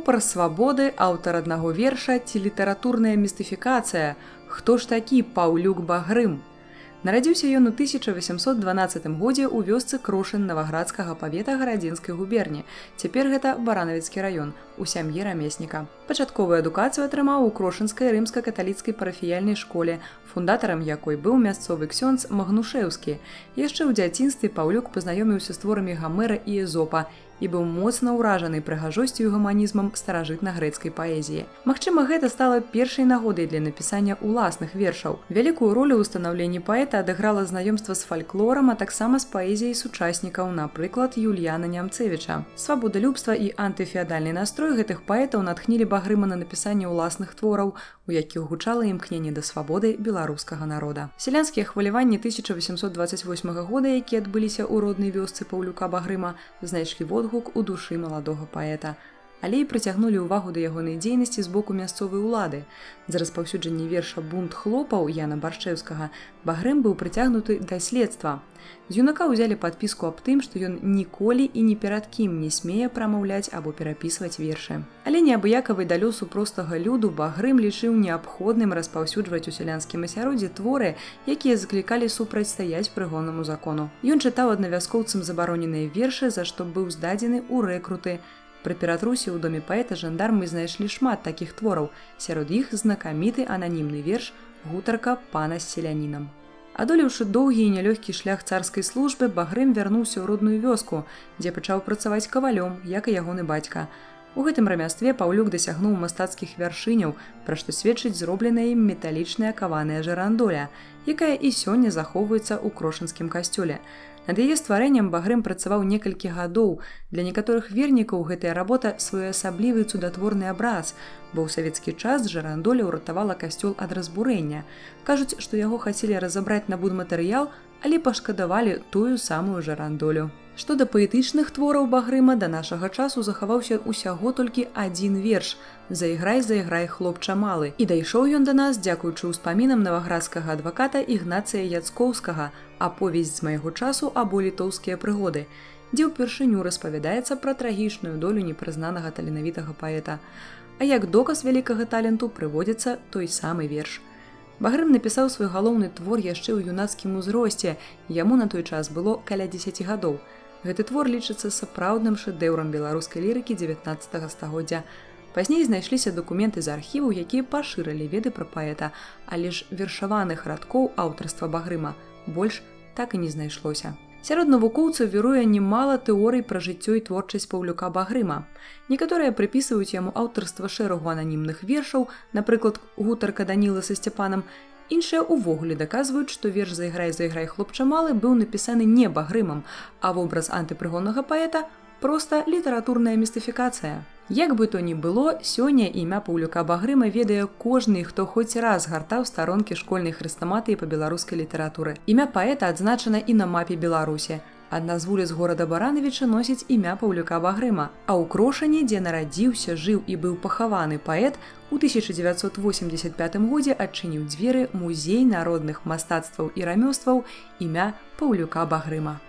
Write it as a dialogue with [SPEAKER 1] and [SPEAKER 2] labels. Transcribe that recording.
[SPEAKER 1] Прапар свабоды, аўтар аднаго верша ці літаратурная містыфікацыя. Хто ж такі Паўлюк Багрым? Нарадзіўся ён у 1812 годзе ў вёсцы Крошын Наваградскага павета Гарадзінскай губерні. Цяпер гэта Баранавіцкі раён, у сям'і рамесніка. Пачатковую адукацыю атрымаў у Крошынскай рымска-каталіцкай парафіяльнай школе, фундатарам якой быў мясцовы ксёндз Магнушэўскі. Яшчэ ў дзяцінстве Паўлюк пазнаёміўся з творамі Гамера і Эзопа і быў моцна ўражаны прыгажосцю і гуманізмам старажытна-грэцкай паэзіі. Магчыма, гэта стала першай нагодай для напісання ўласных вершаў. Вялікую ролю ў станаўленні паэта адыграла знаёмства з фальклорам, а таксама з паэзіяй сучаснікаў, напрыклад, Юліяна Нямцевіча. Свабодалюбства і антыфеадальны настрой гэтых паэтаў натхнілі Багрыма на напісанне ўласных твораў, у якіх гучала імкненне да свабоды беларускага народа. Сялянскія хваляванні 1828 года, якія адбыліся ў роднай вёсцы Паўлюка Багрыма, знайшлі водгук у душы маладога паэта, але і прыцягнулі ўвагу да ягонай дзейнасці з боку мясцовай улады. За распаўсюджанне верша «Бунт хлопаў» Яна Баршчэўскага Багрым быў прыцягнуты да следства. З юнака ўзялі падпіску аб тым, што ён ніколі і ні перад кім не смее прамаўляць або перапісваць вершы. Але неабыякавы да лёсу простага люду Багрым лічыў неабходным распаўсюджваць у сялянскім асяроддзі творы, якія заклікалі супрацьстаяць прыгоннаму закону. Ён чытаў аднавяскоўцам забароненыя вершы, за што быў здадзены ў рэкруты. Пры ператрусе ў доме паэта жандармы знайшлі шмат такіх твораў, сярод іх знакаміты ананімны верш «Гутарка пана з селянінам». Адолеўшы доўгі і нялёгкі шлях царскай службы, Багрым вярнуўся ў родную вёску, дзе пачаў працаваць кавалём, як і ягоны бацька. У гэтым рамястве Паўлюк дасягнуў мастацкіх вяршыняў, пра што сведчыць зробленая ім металічная каваная жарандоля, якая і сёння захоўваецца ў Крошынскім касцёле. Над яе стварэннем Багрым працаваў некалькі гадоў. Для некаторых вернікаў гэтая работа своеасаблівы цудатворны абраз, бо ў савецкі час жарандоля ўратавала касцёл ад разбурэння. Кажуць, што яго хацелі разабраць на будматэрыял, але пашкадавалі тую самую жарандолю. Што да паэтычных твораў Багрыма, да нашага часу захаваўся ўсяго толькі адзін верш «Заіграй, заіграй, хлопча малы». І дайшоў ён да нас дзякуючы ўспамінам наваградскага адваката Ігнацыя Яцкоўскага «Аповесць з майго часу або літоўскія прыгоды», дзе ўпершыню распавядаецца пра трагічную долю непрызнанага таленавітага паэта. А як доказ вялікага таленту прыводзіцца той самы верш. Багрым напісаў свой галоўны твор яшчэ ў юнацкім узросце, яму на той час было каля 10 гадоў. Гэты твор лічыцца сапраўдным шэдэўрам беларускай лірыкі 19 стагоддзя. Пазней знайшліся дакументы з архіваў, якія пашырылі веды пра паэта, але ж вершаваных радкоў аўтарства Багрыма больш так і не знайшлося. Сярод навукоўцаў віруе немала тэорый пра жыццё і творчасць Паўлюка Багрыма. Некаторыя прыпісваюць яму аўтарства шэрагу ананімных вершаў, напрыклад, «Гутарка Даніла са Сцяпанам». Іншыя ўвогуле даказваюць, што верш «Заіграй, заіграй, хлопча малы» быў напісаны не Багрымам, а вобраз антыпрыгоннага паэта проста літаратурная містыфікацыя. Як бы то ні было, сёння імя Паўлюка Багрыма ведае кожны, хто хоць раз гартаў старонкі школьнай хрэстаматыі па беларускай літаратуры. Імя паэта адзначана і на мапе Беларусі. Адна з вуліц горада Баранавіча носіць імя Паўлюка Багрыма, а ў Крошыне, дзе нарадзіўся, жыў і быў пахаваны паэт, у 1985 годзе адчыніў дзверы музей народных мастацтваў і рамёстваў імя Паўлюка Багрыма.